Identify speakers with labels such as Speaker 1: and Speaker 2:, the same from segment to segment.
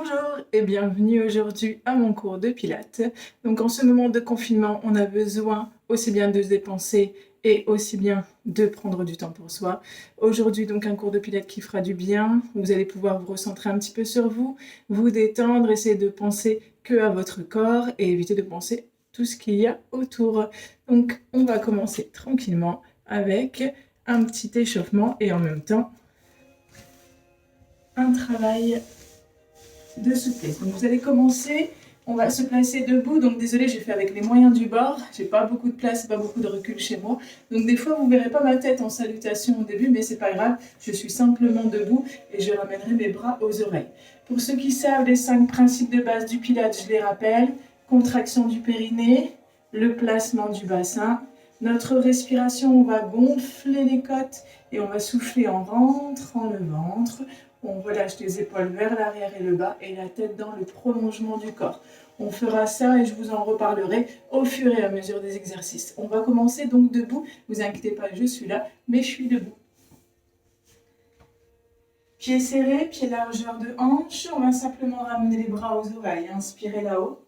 Speaker 1: Bonjour et bienvenue aujourd'hui à mon cours de pilates. Donc en ce moment de confinement, on a besoin aussi bien de se dépenser et aussi bien de prendre du temps pour soi. Aujourd'hui donc un cours de pilates qui fera du bien. Vous allez pouvoir vous recentrer un petit peu sur vous, vous détendre, essayer de penser que à votre corps et éviter de penser tout ce qu'il y a autour. Donc on va commencer tranquillement avec un petit échauffement et en même temps un travail de souplesse. Donc vous allez commencer, on va se placer debout. Donc désolé, j'ai fait avec les moyens du bord. J'ai pas beaucoup de place, pas beaucoup de recul chez moi. Donc des fois vous verrez pas ma tête en salutation au début, mais c'est pas grave. Je suis simplement debout et je ramènerai mes bras aux oreilles. Pour ceux qui savent les 5 principes de base du Pilates, je les rappelle. Contraction du périnée, le placement du bassin. Notre respiration, on va gonfler les côtes et on va souffler en rentrant le ventre. On relâche les épaules vers l'arrière et le bas et la tête dans le prolongement du corps. On fera ça et je vous en reparlerai au fur et à mesure des exercices. On va commencer donc debout. Ne vous inquiétez pas, je suis là, mais je suis debout. Pieds serrés, pieds largeur de hanche. On va simplement ramener les bras aux oreilles. Inspirez là-haut.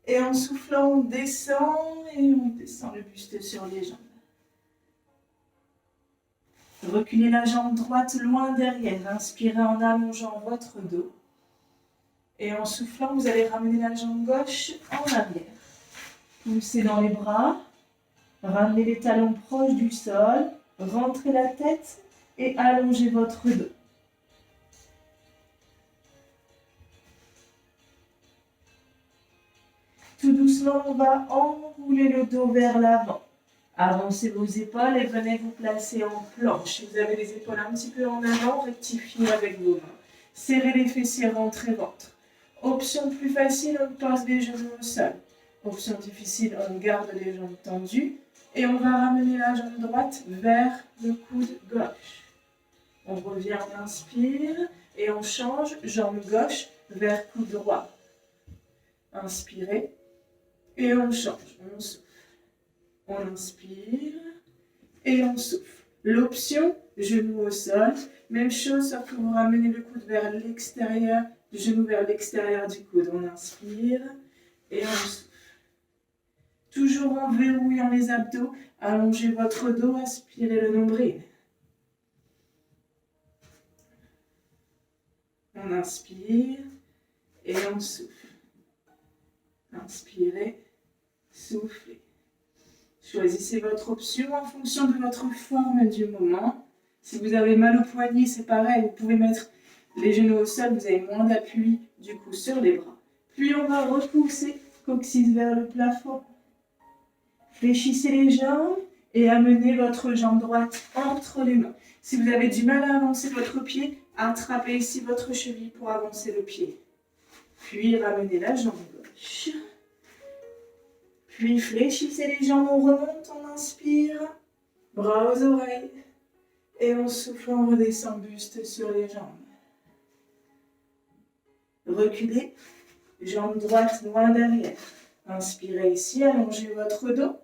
Speaker 1: Et en soufflant, on descend et on descend le buste sur les jambes. Reculez la jambe droite loin derrière. Inspirez en allongeant votre dos. Et en soufflant, vous allez ramener la jambe gauche en arrière. Poussez dans les bras. Ramenez les talons proches du sol. Rentrez la tête et allongez votre dos. Tout doucement, on va enrouler le dos vers l'avant. Avancez vos épaules et venez vous placer en planche. Si vous avez les épaules un petit peu en avant, rectifiez avec vos mains. Serrez les fessiers, rentrez ventre. Option plus facile, on pose les genoux au sol. Option difficile, on garde les jambes tendues. Et on va ramener la jambe droite vers le coude gauche. On revient, on inspire et on change, jambe gauche vers coude droit. Inspirez et on change, on souffle. On inspire et on souffle. L'option, genou au sol, même chose, sauf que vous ramenez le coude vers l'extérieur, du genou vers l'extérieur du coude. On inspire et on souffle. Toujours en verrouillant les abdos, allongez votre dos, aspirez le nombril. On inspire et on souffle. Inspirez, soufflez. Choisissez votre option en fonction de votre forme du moment. Si vous avez mal au poignet, c'est pareil, vous pouvez mettre les genoux au sol, vous avez moins d'appui du coup sur les bras. Puis on va repousser coccyx vers le plafond. Fléchissez les jambes et amenez votre jambe droite entre les mains. Si vous avez du mal à avancer votre pied, attrapez ici votre cheville pour avancer le pied. Puis ramenez la jambe gauche. Puis fléchissez les jambes, on remonte, on inspire, bras aux oreilles. Et on souffle, on redescend buste sur les jambes. Reculez, jambe droite loin derrière. Inspirez ici, allongez votre dos.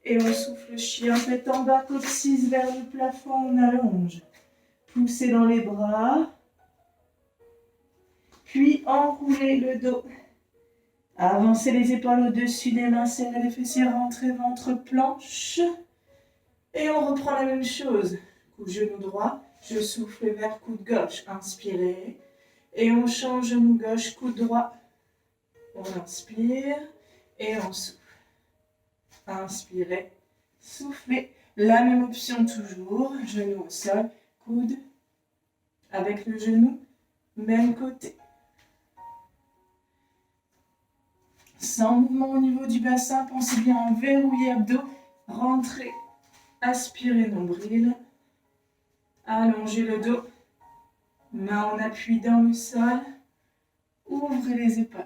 Speaker 1: Et on souffle chien tête en bas, coccyx vers le plafond, on allonge. Poussez dans les bras. Puis enroulez le dos. Avancez les épaules au-dessus des mains, serrez les fessiers, rentrez ventre planche. Et on reprend la même chose. Coude genou droit, je souffle vers coude gauche. Inspirez. Et on change genou gauche, coude droit. On inspire et on souffle. Inspirez, soufflez. La même option toujours. Genou au sol, coude avec le genou, même côté. Sans mouvement au niveau du bassin, pensez bien en verrouiller abdos. Rentrez, aspirez nombril. Allongez le dos. Main en appui dans le sol. Ouvrez les épaules.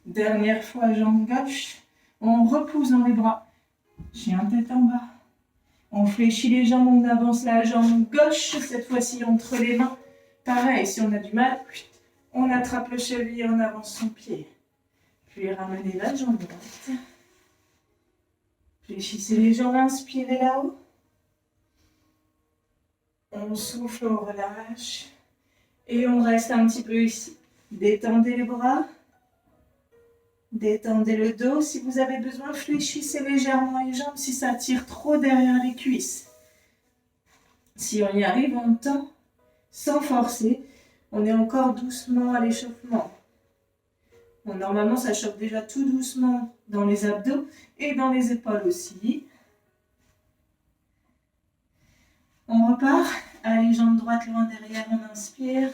Speaker 1: Dernière fois, jambe gauche. On repousse dans les bras. Chien tête en bas. On fléchit les jambes, on avance la jambe gauche, cette fois-ci entre les mains. Pareil, si on a du mal, on attrape le cheville et on avance son pied. Puis ramenez la jambe droite. Fléchissez les jambes, inspirez là-haut. On souffle, on relâche. Et on reste un petit peu ici. Détendez les bras. Détendez le dos. Si vous avez besoin, fléchissez légèrement les jambes si ça tire trop derrière les cuisses. Si on y arrive, on tend sans forcer. On est encore doucement à l'échauffement. Bon, normalement, ça chauffe déjà tout doucement dans les abdos et dans les épaules aussi. On repart. Allez, jambe droite loin derrière, on inspire.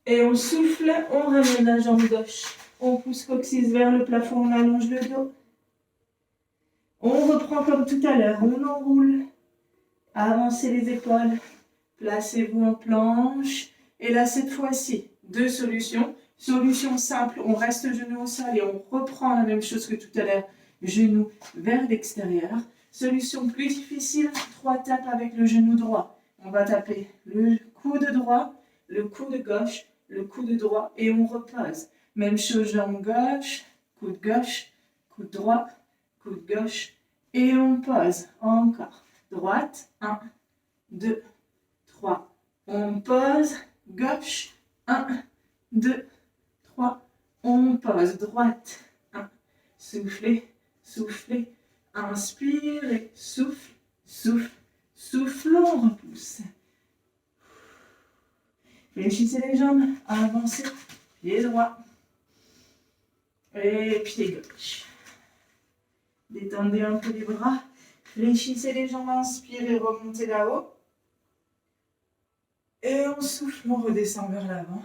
Speaker 1: Et on souffle, on ramène la jambe gauche. On pousse coccyx vers le plafond, on allonge le dos. On reprend comme tout à l'heure, on enroule. Avancez les épaules. Placez-vous en planche. Et là, cette fois-ci, deux solutions. Solution simple, on reste genou au sol et on reprend la même chose que tout à l'heure. Genou vers l'extérieur. Solution plus difficile, 3 tapes avec le genou droit. On va taper le coude droit, le coude gauche, le coude droit et on repose. Même chose, jambe gauche, coude droit, coude gauche et on pose. Encore. Droite, 1, 2, 3. On pose. Gauche, 1, 2, 3. On pose. Droite, 1. Soufflez, soufflez. Inspire et souffle, souffle, souffle, on repousse. Fléchissez les jambes, avancez, pied droit et pied gauche. Détendez un peu les bras, fléchissez les jambes, inspirez, remontez là-haut. Et on souffle, on redescend vers l'avant.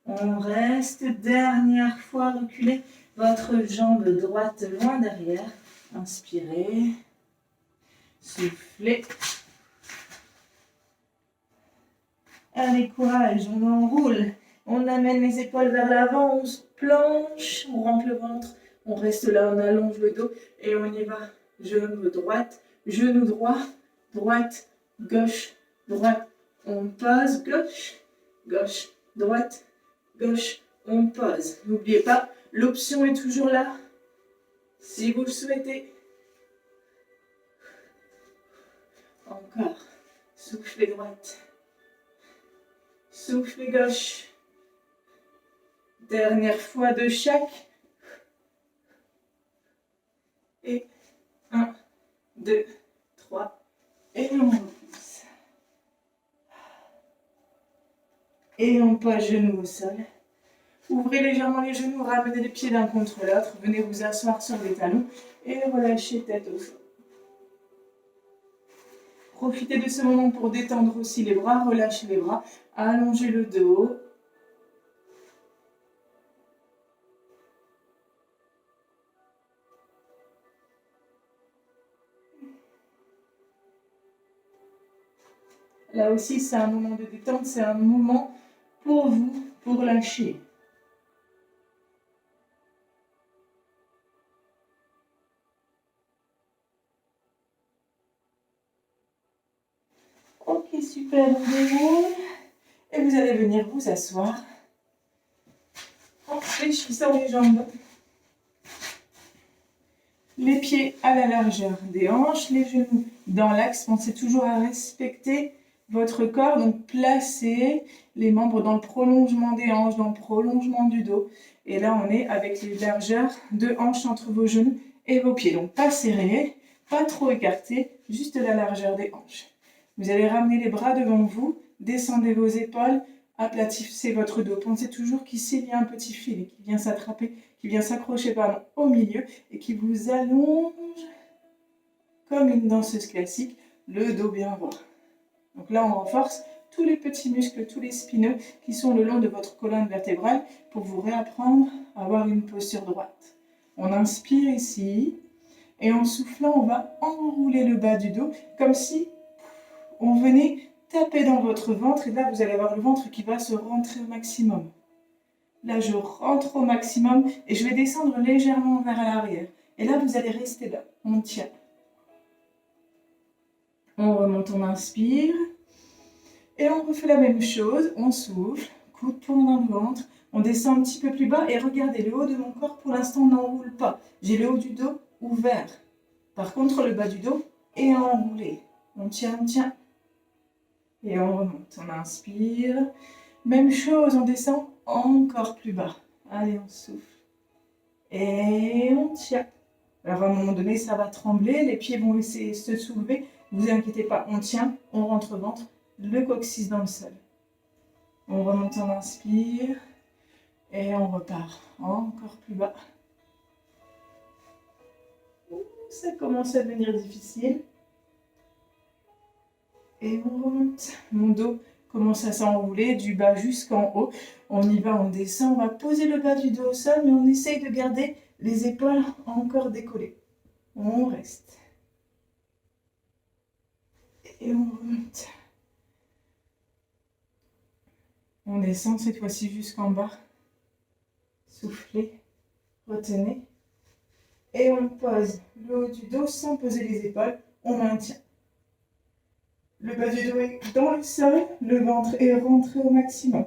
Speaker 1: On reste, dernière fois, reculez votre jambe droite loin derrière. Inspirez, soufflez. Allez, courage, on enroule. On amène les épaules vers l'avant, on se planche, on rentre le ventre. On reste là, on allonge le dos et on y va. Genou droite, genou droit, droite, gauche, droite. On pose, gauche, gauche, droite, gauche. On pose. N'oubliez pas, l'option est toujours là. Si vous le souhaitez. Encore. Soufflez droite. Soufflez gauche. Dernière fois de chaque. Et 1, 2, 3. Et on repousse. Et on pose genou au sol. Ouvrez légèrement les genoux, ramenez les pieds l'un contre l'autre. Venez vous asseoir sur les talons et relâchez tête au sol. Profitez de ce moment pour détendre aussi les bras, relâchez les bras, allongez le dos. Là aussi, c'est un moment de détente, c'est un moment pour vous, pour lâcher. Ok, super, on déroule. Et vous allez venir vous asseoir en fléchissant les jambes. Les pieds à la largeur des hanches, les genoux dans l'axe. Pensez toujours à respecter votre corps. Donc, placez les membres dans le prolongement des hanches, dans le prolongement du dos. Et là, on est avec les largeurs de hanches entre vos genoux et vos pieds. Donc, pas serré, pas trop écarté, juste la largeur des hanches. Vous allez ramener les bras devant vous, descendez vos épaules, aplatissez votre dos. Pensez toujours qu'ici, il y a un petit filet qui vient s'attraper, qui vient s'accrocher au milieu et qui vous allonge comme une danseuse classique, le dos bien droit. Donc là, on renforce tous les petits muscles, tous les spineux qui sont le long de votre colonne vertébrale pour vous réapprendre à avoir une posture droite. On inspire ici et en soufflant, on va enrouler le bas du dos comme si on venait taper dans votre ventre et là, vous allez avoir le ventre qui va se rentrer au maximum. Là, je rentre au maximum et je vais descendre légèrement vers l'arrière. Et là, vous allez rester là. On tient. On remonte, on inspire. Et on refait la même chose. On souffle, coude tourne dans le ventre. On descend un petit peu plus bas et regardez, le haut de mon corps, pour l'instant, n'enroule pas. J'ai le haut du dos ouvert. Par contre, le bas du dos est enroulé. On tient. Et on remonte. On inspire. Même chose, on descend encore plus bas. Allez, on souffle. Et on tient. Alors à un moment donné, ça va trembler, les pieds vont essayer de se soulever. Ne vous inquiétez pas, on tient, on rentre ventre, le coccyx dans le sol. On remonte, on inspire. Et on repart encore plus bas. Ça commence à devenir difficile. Et on remonte. Mon dos commence à s'enrouler du bas jusqu'en haut. On y va, on descend. On va poser le bas du dos au sol, mais on essaye de garder les épaules encore décollées. On reste. Et on remonte. On descend cette fois-ci jusqu'en bas. Soufflez, retenez. Et on pose le haut du dos sans poser les épaules. On maintient. Le bas du dos est dans le sol. Le ventre est rentré au maximum.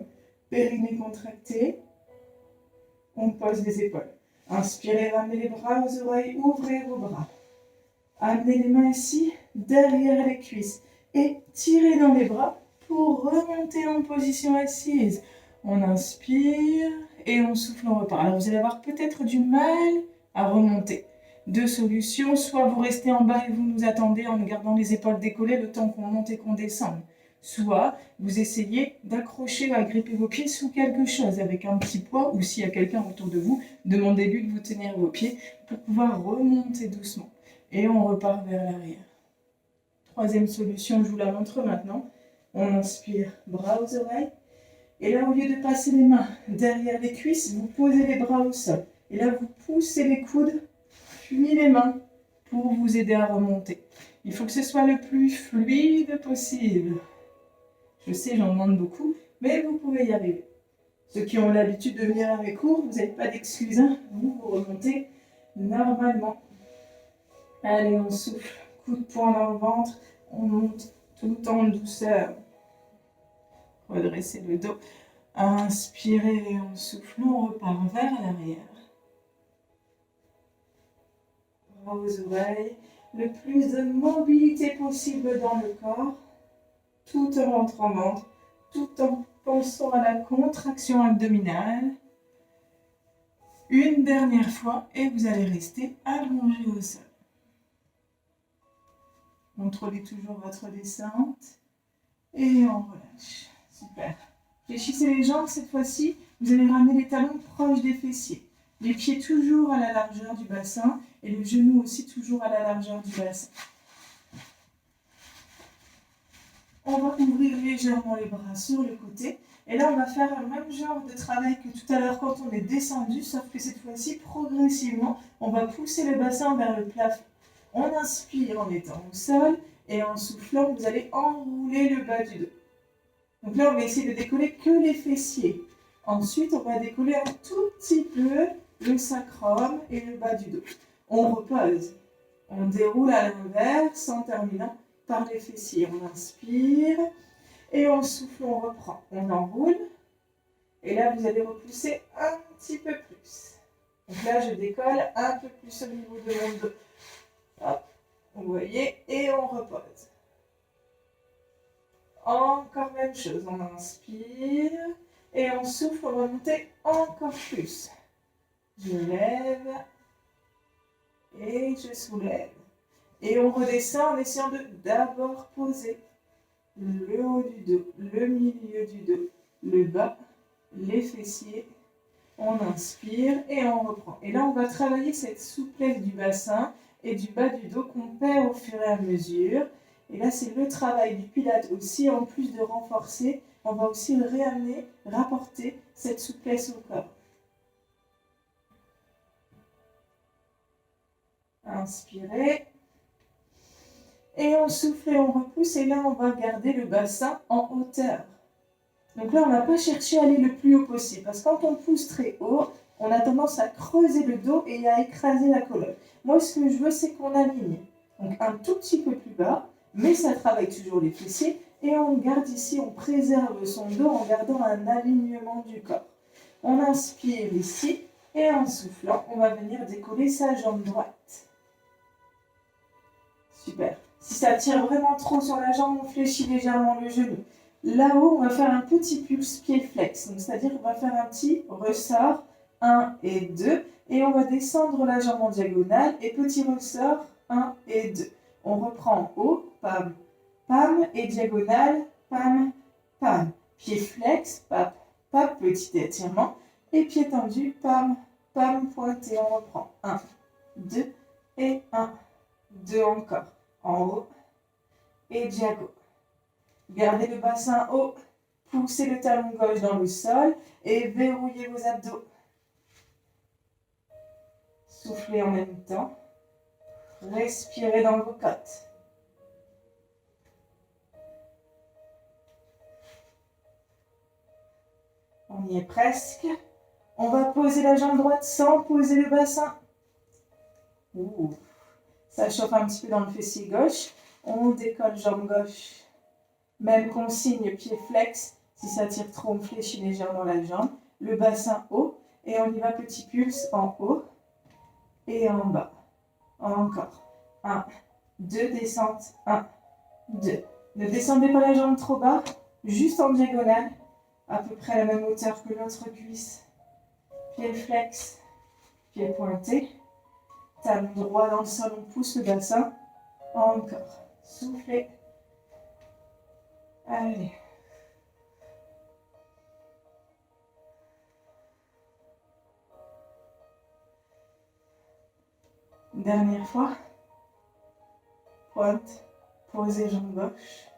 Speaker 1: Périnée contracté. On pose les épaules. Inspirez, ramenez les bras aux oreilles. Ouvrez vos bras. Amenez les mains ici, derrière les cuisses. Et tirez dans les bras pour remonter en position assise. On inspire et on souffle, on repart. Alors vous allez avoir peut-être du mal à remonter. Deux solutions, soit vous restez en bas et vous nous attendez en gardant les épaules décollées le temps qu'on monte et qu'on descende. Soit vous essayez d'accrocher ou agripper vos pieds sous quelque chose avec un petit poids ou s'il y a quelqu'un autour de vous, demandez-lui de vous tenir vos pieds pour pouvoir remonter doucement. Et on repart vers l'arrière. Troisième solution, je vous la montre maintenant. On inspire, bras aux oreilles. Et là, au lieu de passer les mains derrière les cuisses, vous posez les bras au sol. Et là, vous poussez les coudes, puis les mains pour vous aider à remonter. Il faut que ce soit le plus fluide possible. Je sais, j'en demande beaucoup, mais vous pouvez y arriver. Ceux qui ont l'habitude de venir à mes cours, vous n'avez pas d'excuses, hein. Vous remontez normalement. Allez, on souffle. Coup de poing dans le ventre. On monte tout en douceur. Redressez le dos. Inspirez et on souffle. On repart vers l'arrière. Bras aux oreilles. Le plus de mobilité possible dans le corps. Tout en rentrant ventre. Tout en pensant à la contraction abdominale. Une dernière fois et vous allez rester allongé au sol. Contrôlez toujours votre descente et on relâche. Super. Fléchissez les jambes cette fois-ci. Vous allez ramener les talons proches des fessiers. Les pieds toujours à la largeur du bassin et le genou aussi toujours à la largeur du bassin. On va ouvrir légèrement les bras sur le côté. Et là, on va faire le même genre de travail que tout à l'heure quand on est descendu, sauf que cette fois-ci, progressivement, on va pousser le bassin vers le plafond. On inspire en étant au sol et en soufflant, vous allez enrouler le bas du dos. Donc là, on va essayer de décoller que les fessiers. Ensuite, on va décoller un tout petit peu le sacrum et le bas du dos. On repose. On déroule à l'inverse en terminant par les fessiers. On inspire et on souffle, on reprend. On enroule. Et là, vous allez repousser un petit peu plus. Donc là, je décolle un peu plus au niveau de mon dos. Hop, vous voyez, et on repose. Encore même chose, on inspire et on souffle, on va monter encore plus. Je lève et je soulève. Et on redescend en essayant de d'abord poser le haut du dos, le milieu du dos, le bas, les fessiers. On inspire et on reprend. Et là, on va travailler cette souplesse du bassin et du bas du dos qu'on perd au fur et à mesure. Et là, c'est le travail du pilate aussi. En plus de renforcer, on va aussi réamener, rapporter cette souplesse au corps. Inspirez. Et on souffle et on repousse. Et là, on va garder le bassin en hauteur. Donc là, on ne va pas chercher à aller le plus haut possible. Parce que quand on pousse très haut, on a tendance à creuser le dos et à écraser la colonne. Moi, ce que je veux, c'est qu'on aligne. Donc un tout petit peu plus bas, mais ça travaille toujours les fessiers. Et on garde ici, on préserve son dos en gardant un alignement du corps. On inspire ici et en soufflant, on va venir décoller sa jambe droite. Super. Si ça tire vraiment trop sur la jambe, on fléchit légèrement le genou. Là-haut, on va faire un petit pulse pied flex. C'est-à-dire qu'on va faire un petit ressort, 1 et 2. Et on va descendre la jambe en diagonale. Et petit ressort, 1 et 2. On reprend en haut, pam, pam. Et diagonale, pam, pam. Pied flex, pap, pap, petit étirement. Et pied tendu, pam, pam, pointé. On reprend 1, 2 et 1, 2 encore. En haut et diago. Gardez le bassin haut, poussez le talon gauche dans le sol et verrouillez vos abdos. Soufflez en même temps. Respirez dans vos côtes. On y est presque. On va poser la jambe droite sans poser le bassin. Ouh. Ça chauffe un petit peu dans le fessier gauche. On décolle jambe gauche. Même consigne, pied flex. Si ça tire trop, on fléchit légèrement la jambe. Le bassin haut. Et on y va petit pulse en haut et en bas. Encore. 1, 2, descente. 1, 2. Ne descendez pas la jambe trop bas. Juste en diagonale. À peu près à la même hauteur que l'autre cuisse. Pied flex. Pied pointé. Talon droit dans le sol, on pousse le bassin. Encore. Soufflez. Allez. Dernière fois. Pointe. Posez jambe gauche.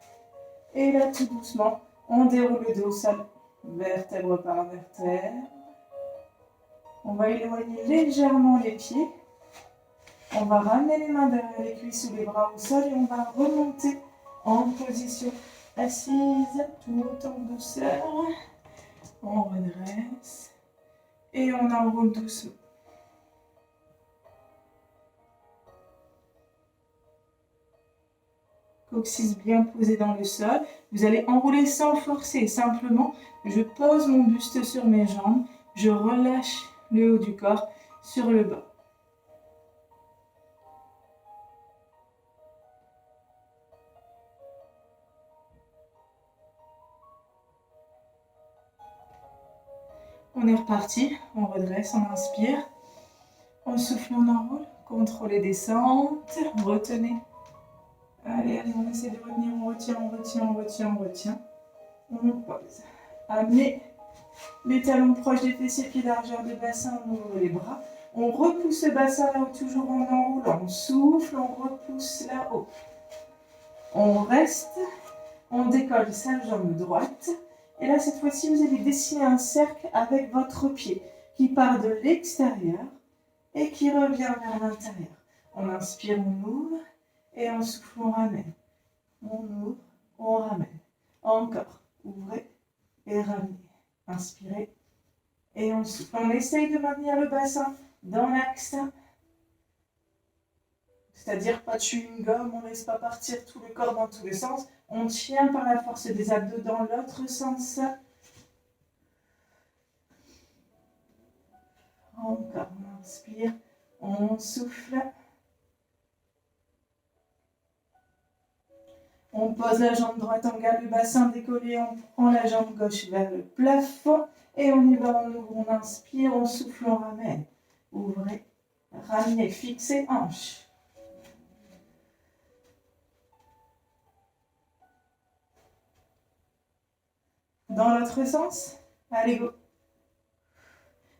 Speaker 1: Et là, tout doucement, on déroule le dos au sol. Vertèbre par vertèbre. On va éloigner légèrement les pieds. On va ramener les mains derrière les cuisses ou les bras au sol et on va remonter en position assise, tout en douceur. On redresse et on enroule doucement. Coccyx bien posé dans le sol. Vous allez enrouler sans forcer. Simplement, je pose mon buste sur mes jambes. Je relâche le haut du corps sur le bas. On est reparti. On redresse, on inspire. On souffle, on enroule. Contrôlez descente. Retenez. Allez, allez, on essaie de retenir. On retient, on retient, on retient, on retient. On pose. Amenez les talons proches des fessiers, pieds largeur de bassin, on ouvre les bras. On repousse le bassin là-haut, toujours en enroulant. On souffle, on repousse là-haut. On reste, on décolle sa jambe droite. Et là, cette fois-ci, vous allez dessiner un cercle avec votre pied qui part de l'extérieur et qui revient vers l'intérieur. On inspire, on ouvre et on souffle, on ramène. On ouvre, on ramène. Encore, ouvrez et ramenez. Inspirez et on souffle. On essaye de maintenir le bassin dans l'axe. C'est-à-dire pas de chewing-gum, on ne laisse pas partir tout le corps dans tous les sens. On tient par la force des abdos dans l'autre sens. Encore, on inspire, on souffle. On pose la jambe droite, on garde le bassin décollé, on prend la jambe gauche vers le plafond. Et on y va, on ouvre, on inspire, on souffle, on ramène. Ouvrez, ramenez, fixez, hanche. Dans l'autre sens, allez go.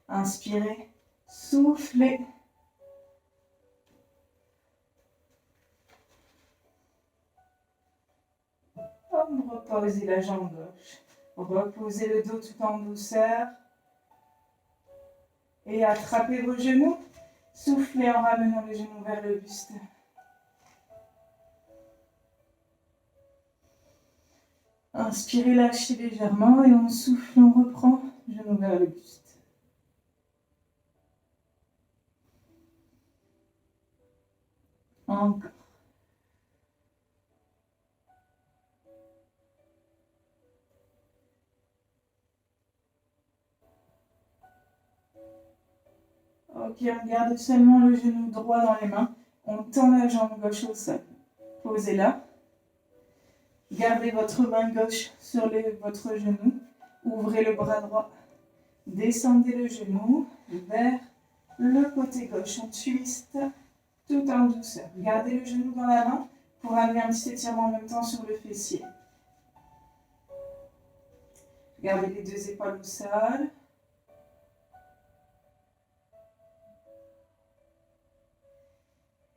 Speaker 1: Inspirez, soufflez. Reposez la jambe gauche. Reposez le dos tout en douceur. Et attrapez vos genoux. Soufflez en ramenant les genoux vers le buste. Inspirez, lâchez légèrement et on souffle, on reprend, genoux vers le buste. Encore. Ok, on garde seulement le genou droit dans les mains. On tend la jambe gauche au sol. Posez-la. Gardez votre main gauche sur votre genou. Ouvrez le bras droit. Descendez le genou vers le côté gauche. On twiste tout en douceur. Gardez le genou dans la main pour amener un petit étirement en même temps sur le fessier. Gardez les deux épaules au sol.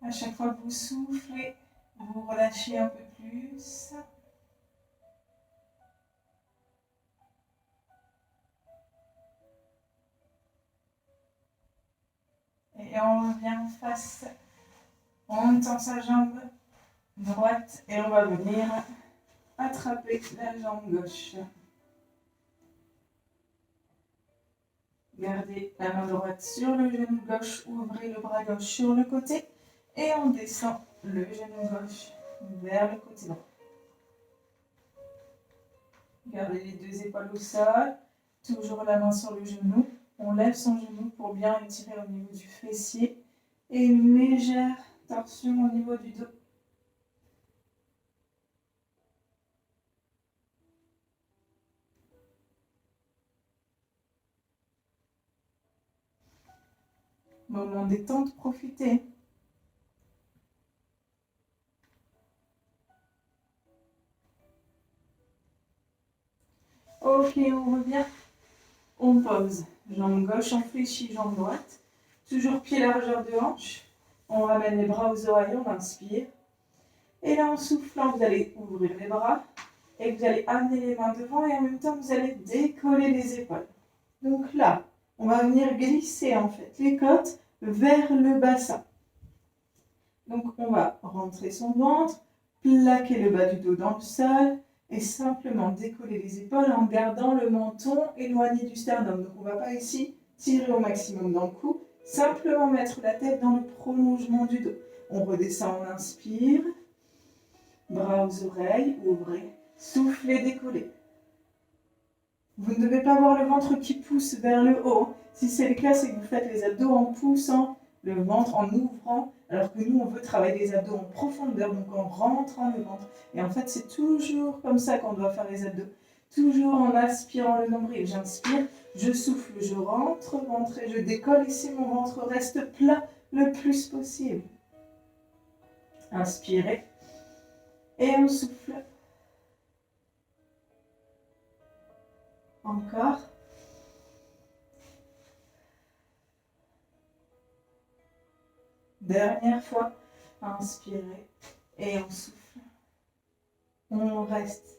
Speaker 1: À chaque fois que vous soufflez, vous relâchez un peu plus. Et on revient face. On tend sa jambe droite et on va venir attraper la jambe gauche. Gardez la main droite sur le genou gauche, ouvrez le bras gauche sur le côté et on descend le genou gauche vers le côté droit. Gardez les deux épaules au sol, toujours la main sur le genou. On lève son genou pour bien étirer au niveau du fessier et une légère torsion au niveau du dos. Moment détente, profitez. Ok, on revient. On pose. Jambe gauche en fléchie, jambe droite. Toujours pied largeur de hanche. On ramène les bras aux oreilles, on inspire. Et là, en soufflant, vous allez ouvrir les bras. Et vous allez amener les mains devant et en même temps, vous allez décoller les épaules. Donc là, on va venir glisser en fait les côtes vers le bassin. Donc on va rentrer son ventre, plaquer le bas du dos dans le sol et simplement décoller les épaules en gardant le menton éloigné du sternum. Donc on ne va pas ici tirer au maximum dans le cou, simplement mettre la tête dans le prolongement du dos. On redescend, on inspire, bras aux oreilles, ouvrez, soufflez, décollez. Vous ne devez pas avoir le ventre qui pousse vers le haut. Si c'est le cas, c'est que vous faites les abdos en poussant le ventre, en ouvrant, alors que nous, on veut travailler les abdos en profondeur, donc en rentrant le ventre. Et en fait, c'est toujours comme ça qu'on doit faire les abdos. Toujours en aspirant le nombril. J'inspire, je souffle, je rentre, ventre et je décolle. Ici, mon ventre reste plat le plus possible. Inspirez. Et on souffle. Encore. Dernière fois. Inspirez. Et on souffle. On reste.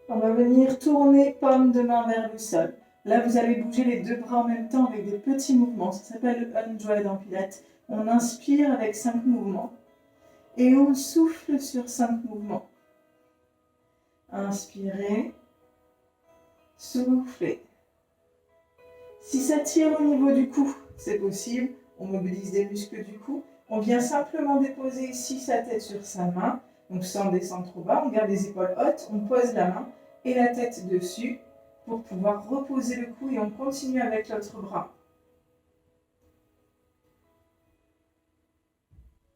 Speaker 1: On va venir tourner paume de main vers le sol. Là, vous allez bouger les deux bras en même temps avec des petits mouvements. Ça s'appelle le undread en pilates. On inspire avec 5 mouvements. Et on souffle sur 5 mouvements. Inspirez. Soufflez. Si ça tire au niveau du cou, c'est possible. On mobilise des muscles du cou. On vient simplement déposer ici sa tête sur sa main. Donc sans descendre trop bas, on garde les épaules hautes, on pose la main et la tête dessus pour pouvoir reposer le cou et on continue avec l'autre bras.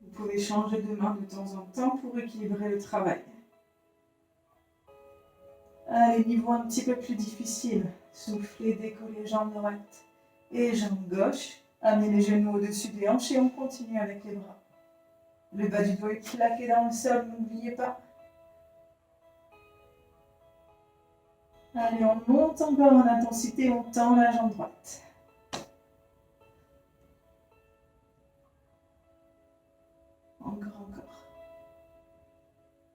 Speaker 1: Vous pouvez changer de main de temps en temps pour équilibrer le travail. Allez, niveau un petit peu plus difficile. Soufflez, décollez jambe droite et jambe gauche. Amenez les genoux au-dessus des hanches et on continue avec les bras. Le bas du dos est plaqué dans le sol, n'oubliez pas. Allez, on monte encore en intensité, on tend la jambe droite. Encore.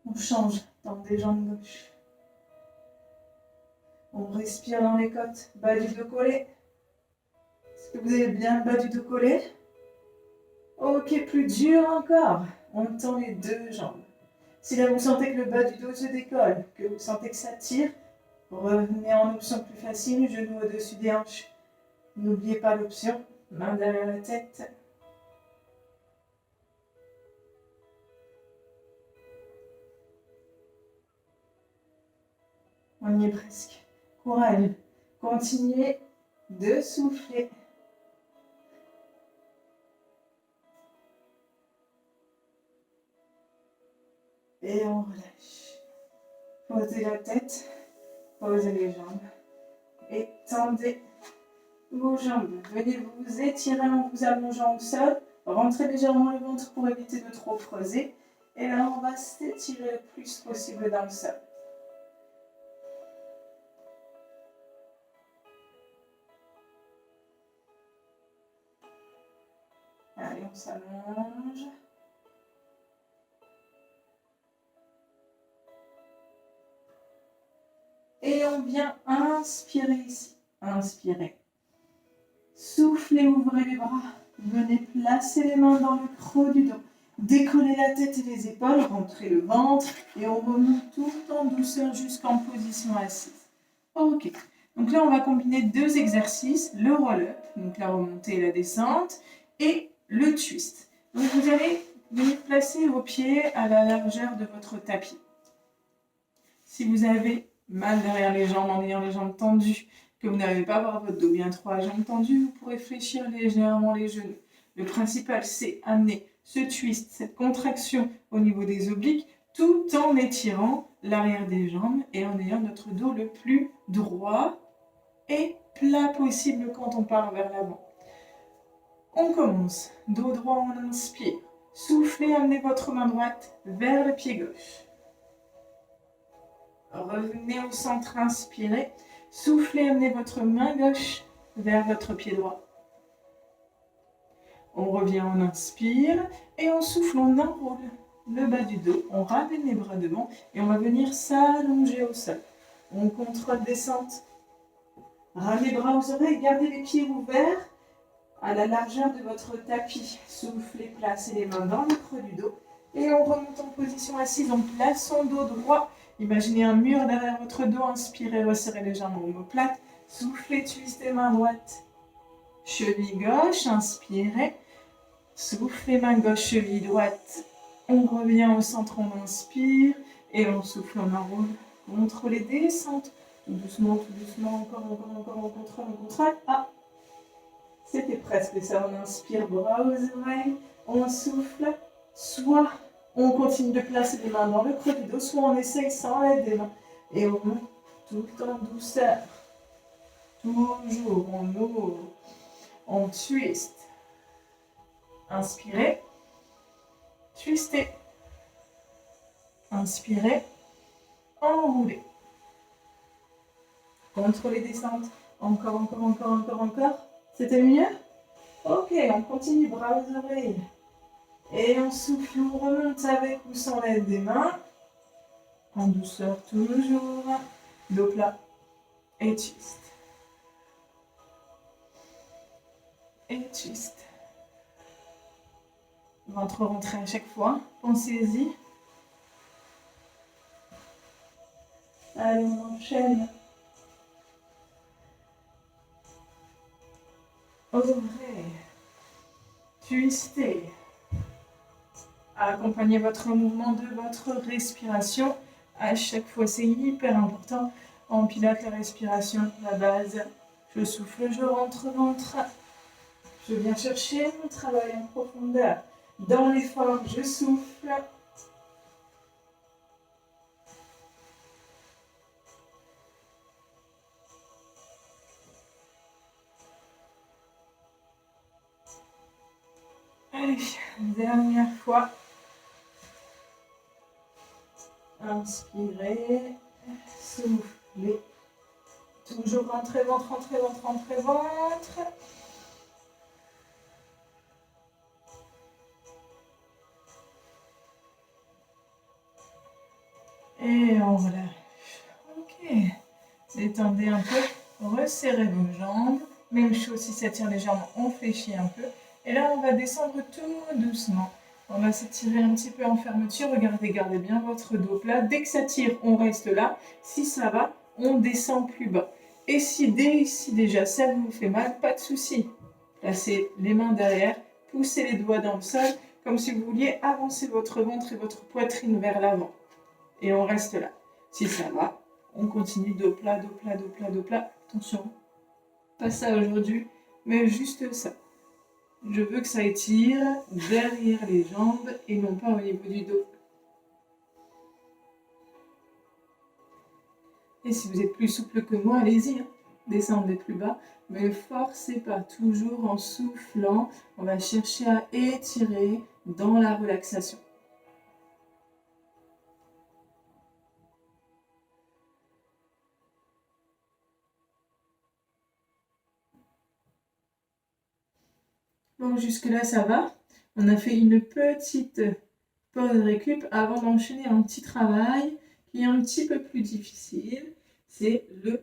Speaker 1: On change, tendez jambes gauche. On respire dans les côtes, bas du dos collé. Est-ce que vous avez bien le bas du dos collé? Ok, plus dur encore. On tend les deux jambes. Si là vous sentez que le bas du dos se décolle, que vous sentez que ça tire, revenez en option plus facile, genoux au-dessus des hanches. N'oubliez pas l'option, main derrière la tête. On y est presque. Courage. Continuez de souffler. Et on relâche. Posez la tête, posez les jambes. Et tendez vos jambes. Venez vous étirer en vous allongeant au sol. Rentrez légèrement le ventre pour éviter de trop creuser. Et là, on va s'étirer le plus possible dans le sol. Allez, on s'allonge. Et on vient inspirer ici. Inspirez. Soufflez, ouvrez les bras. Venez placer les mains dans le creux du dos. Décollez la tête et les épaules, rentrez le ventre et on remonte tout en douceur jusqu'en position assise. Ok. Donc là, on va combiner deux exercices, le roll-up, donc la remontée et la descente, et le twist. Donc vous allez venir placer vos pieds à la largeur de votre tapis. Si vous avez mal derrière les jambes en ayant les jambes tendues, que vous n'arrivez pas à avoir votre dos bien trop à jambes tendues, vous pourrez fléchir légèrement les genoux. Le principal, c'est amener ce twist, cette contraction au niveau des obliques, tout en étirant l'arrière des jambes et en ayant notre dos le plus droit et plat possible quand on part vers l'avant. On commence. Dos droit, on inspire. Soufflez, amenez votre main droite vers le pied gauche. Revenez au centre, inspirez. Soufflez, amenez votre main gauche vers votre pied droit. On revient, on inspire et on souffle, on enroule le bas du dos. On ramène les bras devant et on va venir s'allonger au sol. On contrôle descente. Ramenez les bras aux oreilles, gardez les pieds ouverts à la largeur de votre tapis. Soufflez, placez les mains dans le creux du dos et on remonte en position assise. On place son dos droit. Imaginez un mur derrière votre dos. Inspirez, resserrez légèrement omoplate. Soufflez, twistez main droite. Cheville gauche, inspirez. Soufflez main gauche, cheville droite. On revient au centre, on inspire. Et on souffle, on enroule. Contrôlez, descente. Tout doucement, encore, on contrôle. Ah, c'était presque ça. On inspire, bras aux oreilles. On souffle. Soit on continue de placer les mains dans le creux du dos, soit on essaye sans l'aide des mains. Et on monte tout en douceur. Toujours, on ouvre. On twist. Inspirez. Twistez. Inspirez. Enroulez. Contrôlez descente. Encore. C'était mieux? Ok, on continue, bras aux oreilles. Et on souffle, on remonte avec ou sans l'aide des mains. En douceur toujours. Dos plat. Et twist. Et twist. Ventre rentré à chaque fois. Pensez-y. Allez, on enchaîne. Ouvrez. Twistez. Accompagnez votre mouvement de votre respiration. À chaque fois, c'est hyper important. On pilote la respiration, la base. Je souffle, je rentre, ventre. Je viens chercher mon travail en profondeur. Dans l'effort, je souffle. Allez, dernière fois. Inspirez, soufflez. Toujours rentrez, ventre. Et on relâche. Ok. Détendez un peu, resserrez vos jambes. Même chose si ça tire légèrement, on fléchit un peu. Et là, on va descendre tout doucement. On va s'étirer un petit peu en fermeture. Regardez, gardez bien votre dos plat. Dès que ça tire, on reste là. Si ça va, on descend plus bas. Et si ici déjà ça vous fait mal, pas de souci. Placez les mains derrière, poussez les doigts dans le sol, comme si vous vouliez avancer votre ventre et votre poitrine vers l'avant. Et on reste là. Si ça va, on continue dos plat. Attention, pas ça aujourd'hui, mais juste ça. Je veux que ça étire derrière les jambes et non pas au niveau du dos. Et si vous êtes plus souple que moi, allez-y, hein. Descendez plus bas, mais ne forcez pas, toujours en soufflant. On va chercher à étirer dans la relaxation. Bon, jusque-là, ça va. On a fait une petite pause récup avant d'enchaîner un petit travail qui est un petit peu plus difficile. C'est le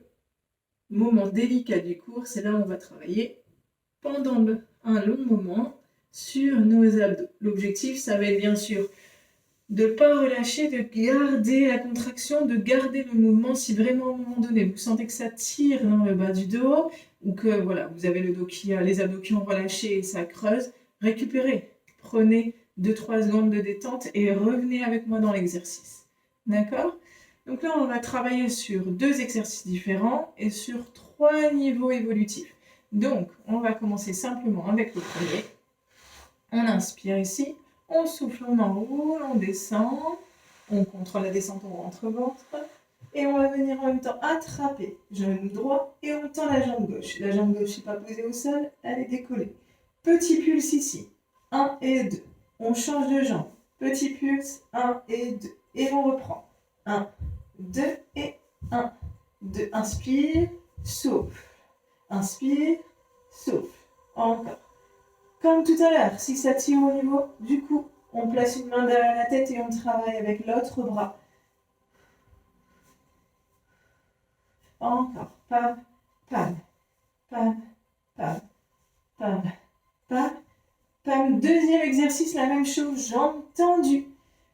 Speaker 1: moment délicat du cours. C'est là où on va travailler pendant un long moment sur nos abdos. L'objectif, ça va être bien sûr de ne pas relâcher, de garder la contraction, de garder le mouvement. Si vraiment à un moment donné, vous sentez que ça tire dans le bas du dos ou que voilà, vous avez le dos les abdos qui ont relâché et ça creuse, récupérez. Prenez 2-3 secondes de détente et revenez avec moi dans l'exercice. D'accord? Donc là, on va travailler sur 2 exercices différents et sur 3 niveaux évolutifs. Donc, on va commencer simplement avec le premier. On inspire ici, on souffle, on enroule, on descend, on contrôle la descente au ventre-ventre. Et on va venir en même temps attraper genou droit et on tend la jambe gauche. La jambe gauche n'est pas posée au sol, elle est décollée. Petit pulse ici, 1 et 2. On change de jambe. Petit pulse, 1 et 2. Et on reprend. 1, 2 et 1, 2. Inspire, souffle. Inspire, souffle. Encore. Comme tout à l'heure, si ça tire au niveau du cou, on place une main derrière la tête et on travaille avec l'autre bras. Encore. Pam, pam, pam, pam, pam, pam, pam. Deuxième exercice, la même chose, jambes tendues.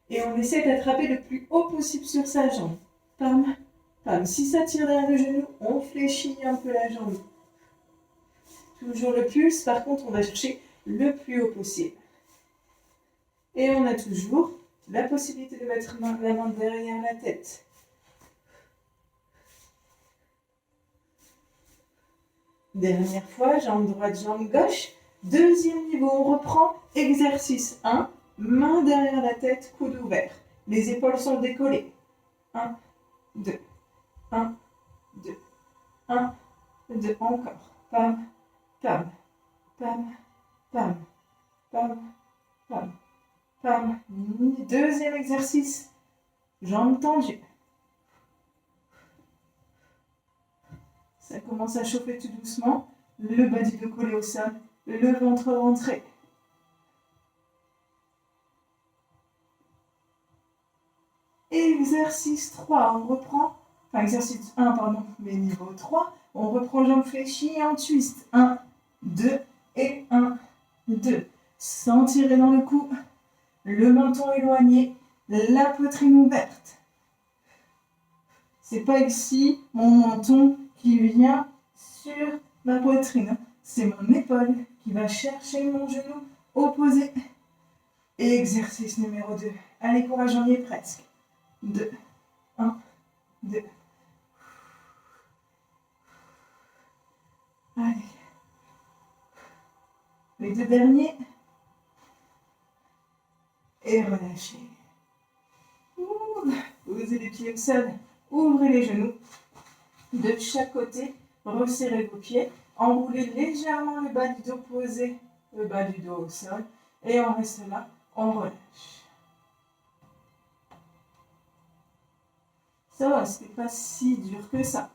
Speaker 1: Et on essaie d'attraper le plus haut possible sur sa jambe. Pam, pam. Si ça tire derrière le genou, on fléchit un peu la jambe. Toujours le pulse, par contre, on va chercher le plus haut possible. Et on a toujours la possibilité de mettre la main derrière la tête. Dernière fois, jambe droite, jambe gauche. Deuxième niveau, on reprend. Exercice 1, main derrière la tête, coude ouvert. Les épaules sont décollées. 1, 2, 1, 2, 1, 2, encore. Pam, pam, pam, pam, pam, pam, pam. Deuxième exercice, jambes tendues. Ça commence à chauffer tout doucement. Le bas du dos collé au sol, le ventre rentré. Exercice 3, on reprend. Enfin, exercice 1, pardon, mais niveau 3. On reprend jambes fléchies en twist. 1, 2 et 1, 2. Sans tirer dans le cou. Le menton éloigné, la poitrine ouverte. C'est pas ici mon menton qui vient sur ma poitrine. C'est mon épaule qui va chercher mon genou opposé. Et exercice numéro 2. Allez, courage, on y est presque. 2, 1, 2. Allez. Les 2 derniers. Et relâchez. Posez les pieds au sol. Ouvrez les genoux. De chaque côté, resserrez vos pieds. Enroulez légèrement le bas du dos, posez le bas du dos au sol. Et on reste là, on relâche. Ça va, c'était pas si dur que ça.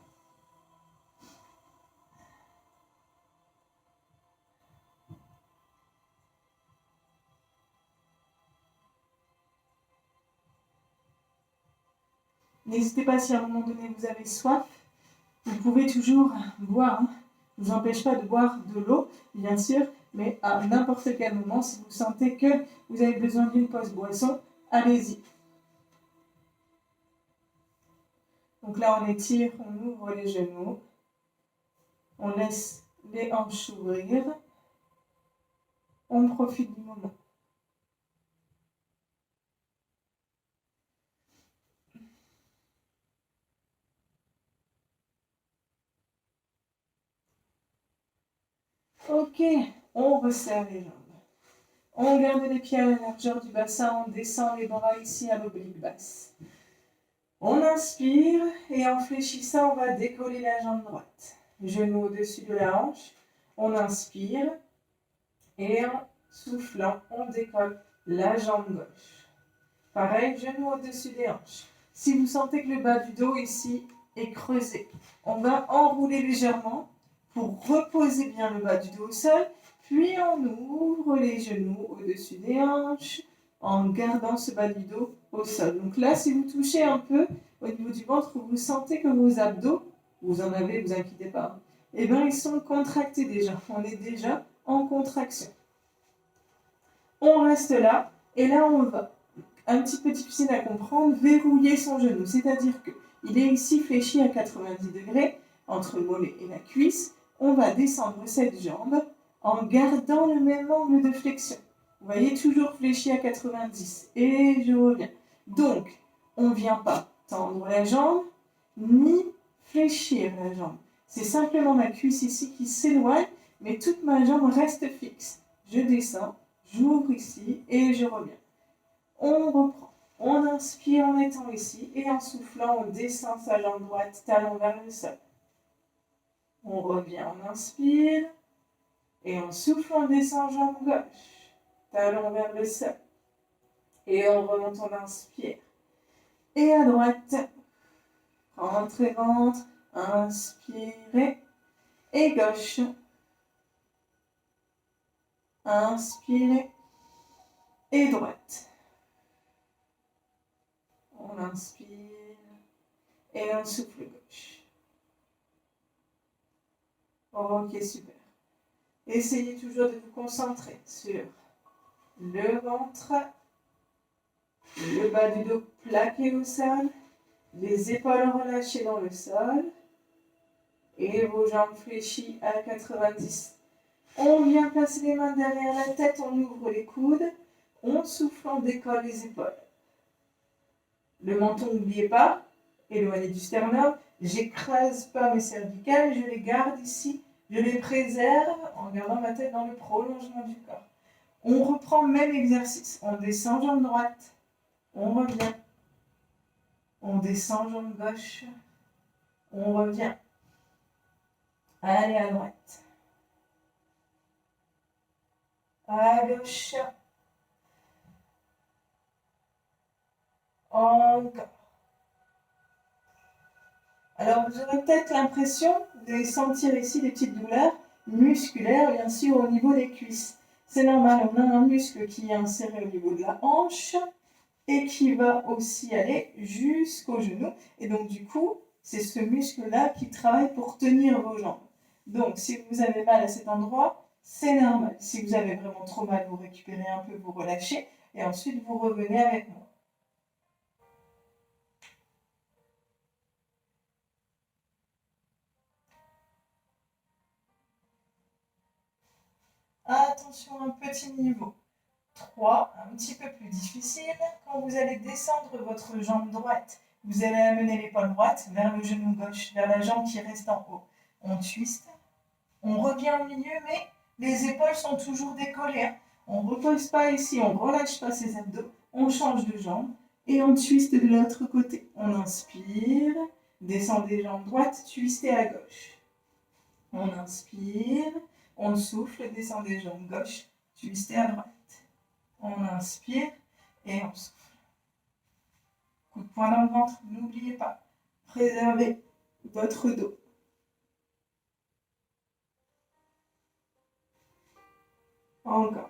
Speaker 1: N'hésitez pas si à un moment donné vous avez soif. Vous pouvez toujours boire. Je ne vous empêche pas de boire de l'eau, bien sûr, mais à n'importe quel moment, si vous sentez que vous avez besoin d'une pause boisson, allez-y. Donc là, on étire, on ouvre les genoux. On laisse les hanches s'ouvrir. On profite du moment. Ok, on resserre les jambes. On garde les pieds à la largeur du bassin, on descend les bras ici à l'oblique basse. On inspire et en fléchissant, on va décoller la jambe droite. Genou au-dessus de la hanche. On inspire et en soufflant, on décolle la jambe gauche. Pareil, genou au-dessus des hanches. Si vous sentez que le bas du dos ici est creusé, on va enrouler légèrement pour reposer bien le bas du dos au sol. Puis on ouvre les genoux au-dessus des hanches en gardant ce bas du dos au sol. Donc là, si vous touchez un peu au niveau du ventre, vous sentez que vos abdos, vous en avez, vous inquiétez pas, eh bien ils sont contractés déjà. On est déjà en contraction. On reste là et là on va, un petit peu difficile à comprendre, verrouiller son genou. C'est-à-dire qu'il est ici fléchi à 90 degrés entre le mollet et la cuisse. On va descendre cette jambe en gardant le même angle de flexion. Vous voyez, toujours fléchi à 90. Et je reviens. Donc, on ne vient pas tendre la jambe, ni fléchir la jambe. C'est simplement ma cuisse ici qui s'éloigne, mais toute ma jambe reste fixe. Je descends, j'ouvre ici et je reviens. On reprend. On inspire en étant ici et en soufflant, on descend sa jambe droite, talon vers le sol. On revient, on inspire. Et en soufflant, on descend jambe gauche, talon vers le sol. Et on remonte, on inspire. Et à droite, rentrez ventre, inspirez. Et gauche, inspirez. Et droite. On inspire. Et on souffle gauche. Ok, super. Essayez toujours de vous concentrer sur le ventre, le bas du dos plaqué au sol, les épaules relâchées dans le sol et vos jambes fléchies à 90. On vient placer les mains derrière la tête, on ouvre les coudes, on souffle, on décolle les épaules. Le menton, n'oubliez pas, éloigné du sternum, j'écrase pas mes cervicales, je les garde ici. Je les préserve en gardant ma tête dans le prolongement du corps. On reprend le même exercice. On descend jambe droite. On revient. On descend jambe gauche. On revient. Allez à droite. À gauche. Encore. Alors, vous aurez peut-être l'impression de sentir ici des petites douleurs musculaires, bien sûr, au niveau des cuisses. C'est normal, on a un muscle qui est inséré au niveau de la hanche et qui va aussi aller jusqu'au genou. Et donc, du coup, c'est ce muscle-là qui travaille pour tenir vos jambes. Donc, si vous avez mal à cet endroit, c'est normal. Si vous avez vraiment trop mal, vous récupérez un peu, vous relâchez et ensuite vous revenez avec moi. Attention, un petit niveau. 3, un petit peu plus difficile. Quand vous allez descendre votre jambe droite, vous allez amener l'épaule droite vers le genou gauche, vers la jambe qui reste en haut. On twiste. On revient au milieu, mais les épaules sont toujours décollées. On ne repose pas ici, on ne relâche pas ses abdos. On change de jambe et on twiste de l'autre côté. On inspire, descendez jambe droite, twistez à gauche. On inspire, on souffle, descendez jambe gauche, twistez à droite. On inspire et on souffle. Coup de poing dans le ventre, n'oubliez pas, préservez votre dos. Encore.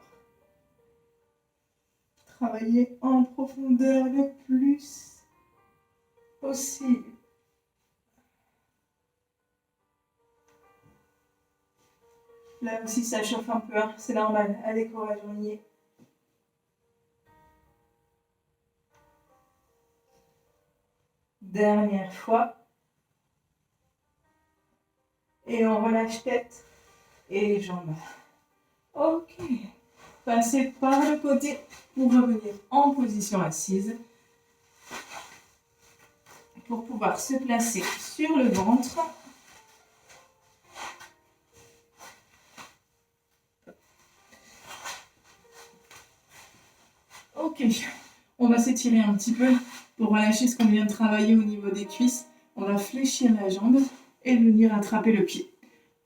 Speaker 1: Travaillez en profondeur le plus possible. Là aussi, ça chauffe un peu, hein. C'est normal. Allez, courage, on y est. Dernière fois. Et on relâche tête et les jambes. Ok. Passez par le côté pour revenir en position assise. Pour pouvoir se placer sur le ventre. Ok. On va s'étirer un petit peu Pour relâcher ce qu'on vient de travailler au niveau des cuisses, on va fléchir la jambe et venir attraper le pied.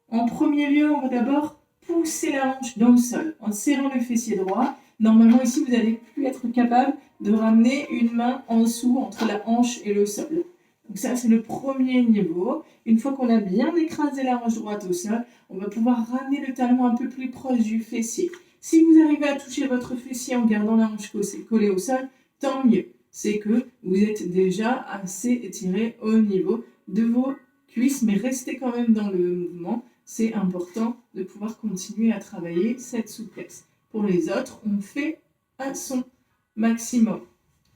Speaker 1: En premier lieu, on va d'abord pousser la hanche dans le sol en serrant le fessier droit. Normalement, ici, vous n'allez plus être capable de ramener une main en dessous entre la hanche et le sol. Donc ça, c'est le premier niveau. Une fois qu'on a bien écrasé la hanche droite au sol, on va pouvoir ramener le talon un peu plus proche du fessier. Si vous arrivez à toucher votre fessier en gardant la hanche collée au sol, tant mieux. C'est que vous êtes déjà assez étiré au niveau de vos cuisses, mais restez quand même dans le mouvement. C'est important de pouvoir continuer à travailler cette souplesse. Pour les autres, on fait à son maximum.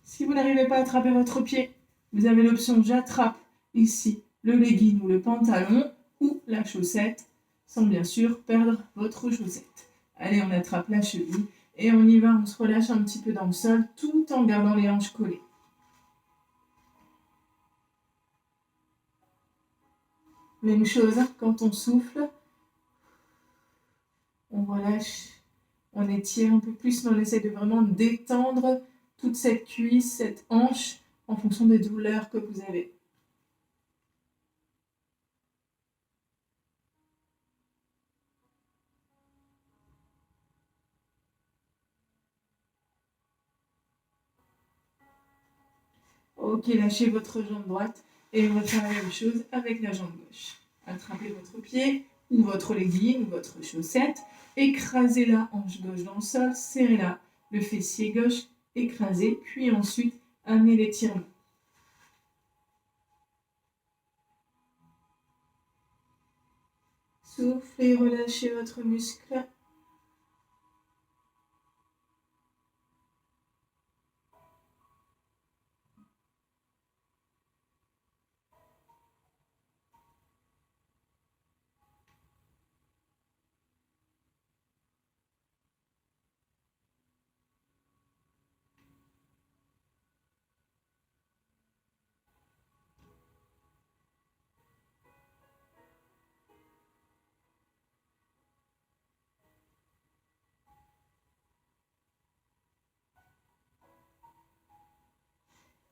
Speaker 1: Si vous n'arrivez pas à attraper votre pied, vous avez l'option j'attrape ici le legging ou le pantalon ou la chaussette, sans bien sûr perdre votre chaussette. Allez, on attrape la cheville et on y va, on se relâche un petit peu dans le sol tout en gardant les hanches collées. Même chose, quand on souffle, on relâche, on étire un peu plus, mais on essaie de vraiment détendre toute cette cuisse, cette hanche, en fonction des douleurs que vous avez. Ok, lâchez votre jambe droite et on va faire la même chose avec la jambe gauche. Attrapez votre pied ou votre legging ou votre chaussette, écrasez la hanche gauche dans le sol, serrez-la, le fessier gauche, écrasez, puis ensuite amenez l'étirement. Soufflez, relâchez votre muscle.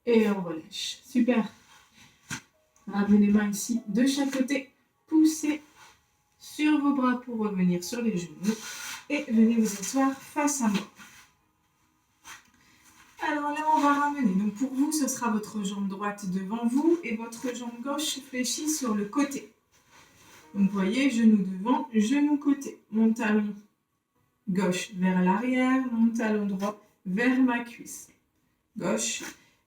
Speaker 1: Et on relâche. Super. Ramenez les mains ici de chaque côté. Poussez sur vos bras pour revenir sur les genoux. Et venez vous asseoir face à moi. Alors là, on va ramener. Donc pour vous, ce sera votre jambe droite devant vous et votre jambe gauche fléchie sur le côté. Donc vous voyez, genou devant, genou côté. Mon talon gauche vers l'arrière, mon talon droit vers ma cuisse gauche.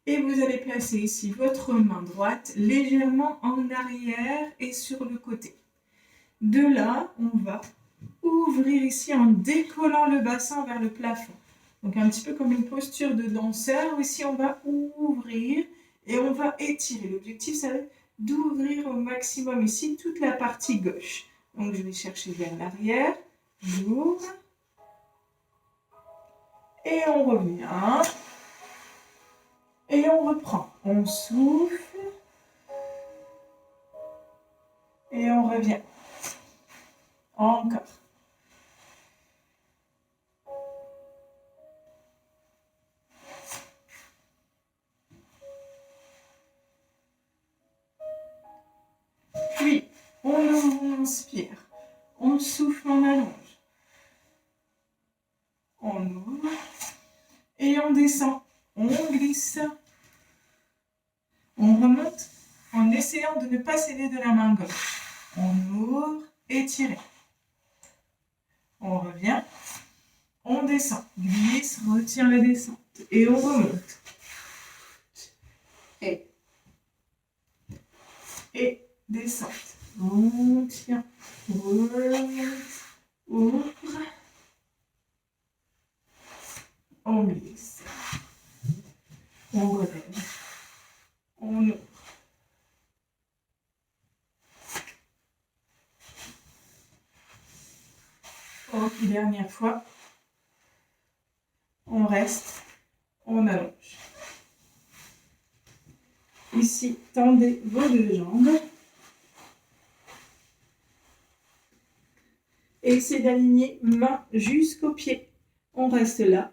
Speaker 1: Et vous allez placer ici votre main droite légèrement en arrière et sur le côté. De là, on va ouvrir ici en décollant le bassin vers le plafond. Donc un petit peu comme une posture de danseur. Ici, on va ouvrir et on va étirer. L'objectif, ça va être d'ouvrir au maximum ici toute la partie gauche. Donc je vais chercher vers l'arrière. J'ouvre. Et on revient. Et on reprend. On souffle. Et on revient. Encore. Puis, on ouvre, on inspire. On souffle, on allonge. On ouvre. Et on descend. On glisse. On remonte en essayant de ne pas céder de la main gauche. On ouvre, étirez. On revient. On descend. Glisse, retire la descente. Et on remonte. Et descente. On tient. Remonte. Ouvre. On glisse. On relève. On ouvre. Ok, dernière fois. On reste. On allonge. Ici, tendez vos deux jambes. Et essayez d'aligner main jusqu'au pied. On reste là.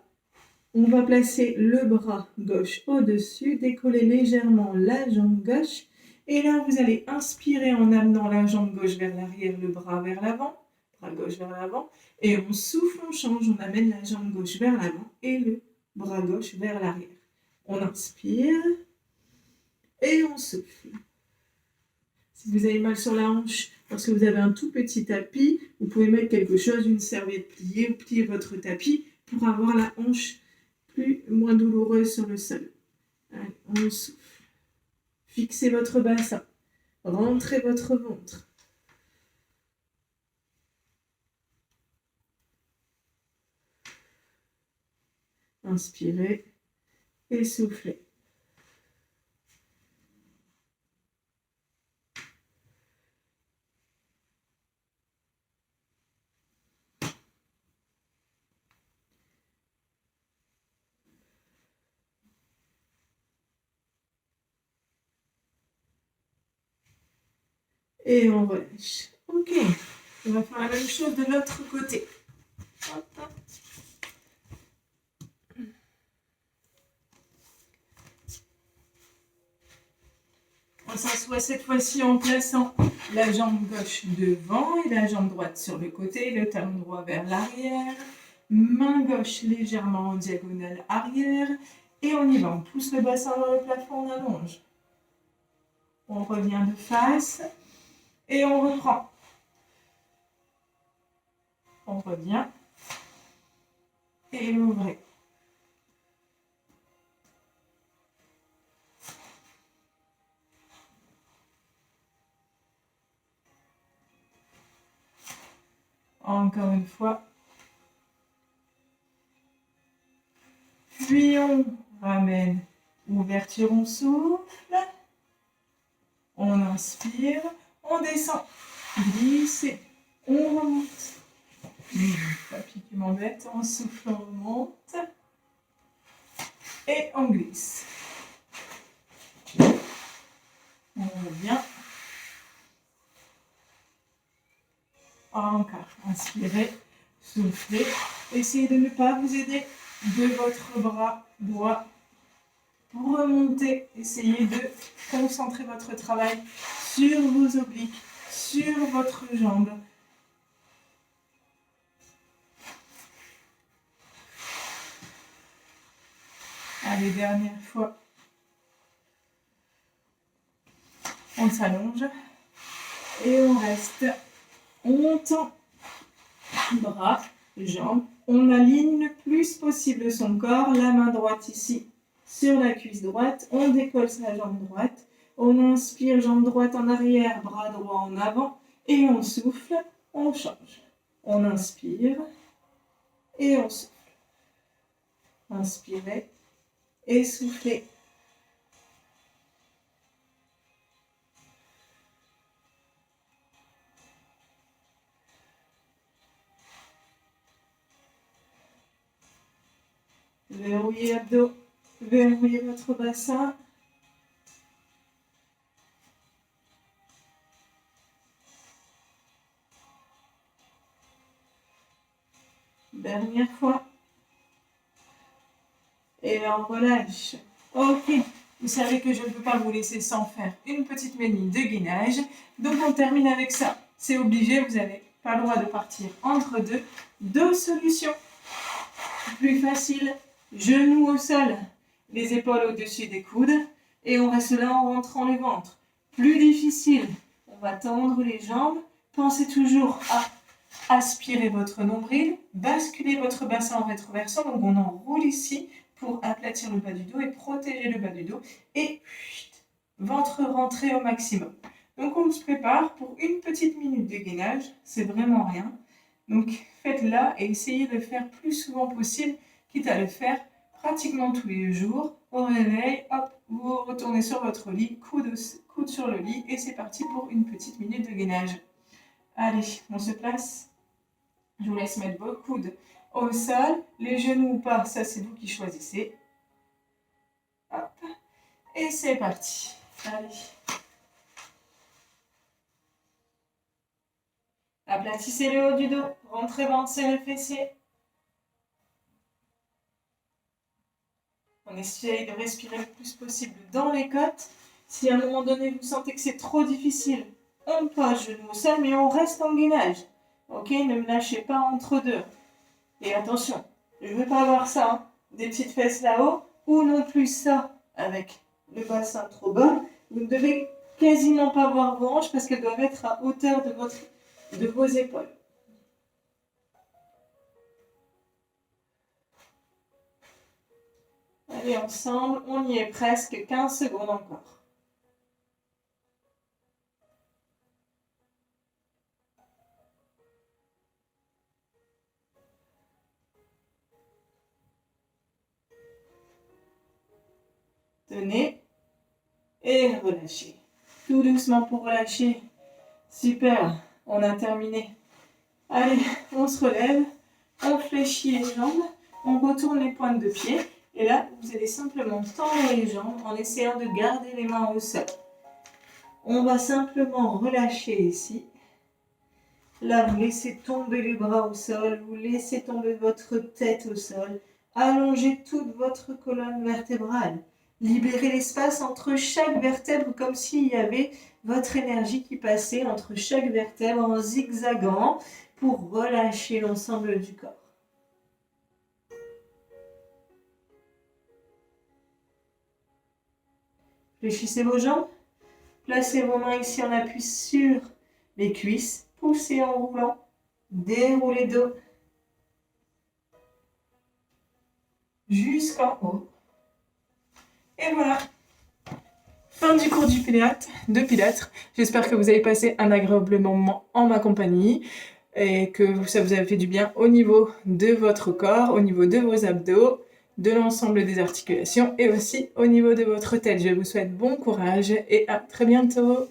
Speaker 1: On va placer le bras gauche au-dessus, décoller légèrement la jambe gauche. Et là, vous allez inspirer en amenant la jambe gauche vers l'arrière, le bras vers l'avant, bras gauche vers l'avant. Et on souffle, on change, on amène la jambe gauche vers l'avant et le bras gauche vers l'arrière. On inspire et on souffle. Si vous avez mal sur la hanche, parce que vous avez un tout petit tapis, vous pouvez mettre quelque chose, une serviette pliée ou plier votre tapis pour avoir la hanche moins douloureuse sur le sol. Allez, on souffle. Fixez votre bassin. Rentrez votre ventre. Inspirez et soufflez. Et on relâche. Ok, on va faire la même chose de l'autre côté. Hop. On s'assoit cette fois-ci en plaçant la jambe gauche devant et la jambe droite sur le côté, le talon droit vers l'arrière, main gauche légèrement en diagonale arrière, et on y va, on pousse le bassin vers le plafond, on allonge. On revient de face et on reprend. On revient et ouvrez. Encore une fois. Puis on ramène. Ouverture, on souffle. On inspire. On descend. Glissez. On remonte. Papy qui m'embête. On souffle, on remonte. Et on glisse. On revient. Encore. Inspirez. Soufflez. Essayez de ne pas vous aider de votre bras droit. Pour remonter, essayez de concentrer votre travail sur vos obliques, sur votre jambe. Allez, dernière fois. On s'allonge et on reste. On tend bras, jambes. On aligne le plus possible son corps. La main droite ici sur la cuisse droite. On décolle sa jambe droite. On inspire, jambe droite en arrière, bras droit en avant. Et on souffle, on change. On inspire et on souffle. Inspirez et soufflez. Verrouillez abdos, verrouillez votre bassin. Dernière fois. Et on relâche. Ok, vous savez que je ne peux pas vous laisser sans faire une petite ménine de gainage. Donc on termine avec ça. C'est obligé, vous n'avez pas le droit de partir entre deux. Deux solutions. Plus facile, genoux au sol, les épaules au-dessus des coudes. Et on reste là en rentrant le ventre. Plus difficile, on va tendre les jambes. Pensez toujours à aspirer votre nombril, basculer votre bassin en rétroversant. Donc on enroule ici pour aplatir le bas du dos et protéger le bas du dos. Et ventre rentré au maximum. Donc on se prépare pour une petite minute de gainage. C'est vraiment rien. Donc faites-la et essayez de le faire plus souvent possible, quitte à le faire pratiquement tous les jours. Au réveil, hop, vous retournez sur votre lit, coude sur le lit et c'est parti pour une petite minute de gainage. Allez, on se place. Je vous laisse mettre vos coudes au sol, les genoux ou pas, ça c'est vous qui choisissez. Hop, et c'est parti. Allez. Aplatissez le haut du dos, rentrez ventre, serrez fessiers. On essaye de respirer le plus possible dans les côtes. Si à un moment donné, vous sentez que c'est trop difficile, on pose genou au sol, mais on reste en gainage. Ok, ne me lâchez pas entre deux. Et attention, je ne veux pas avoir ça, hein, des petites fesses là-haut, ou non plus ça, avec le bassin trop bas. Vous ne devez quasiment pas voir vos hanches parce qu'elles doivent être à hauteur de vos épaules. Allez, ensemble, on y est presque, 15 secondes encore. Tenez et relâchez. Tout doucement pour relâcher. Super, on a terminé. Allez, on se relève, on fléchit les jambes, on retourne les pointes de pied. Et là, vous allez simplement tendre les jambes en essayant de garder les mains au sol. On va simplement relâcher ici. Là, vous laissez tomber les bras au sol, vous laissez tomber votre tête au sol. Allongez toute votre colonne vertébrale. Libérez l'espace entre chaque vertèbre comme s'il y avait votre énergie qui passait entre chaque vertèbre en zigzagant pour relâcher l'ensemble du corps. Fléchissez vos jambes. Placez vos mains ici en appui sur les cuisses. Poussez en roulant. Déroulez dos. Jusqu'en haut. Et voilà. Fin du cours de Pilates. J'espère que vous avez passé un agréable moment en ma compagnie et que ça vous a fait du bien au niveau de votre corps, au niveau de vos abdos, de l'ensemble des articulations et aussi au niveau de votre tête. Je vous souhaite bon courage et à très bientôt.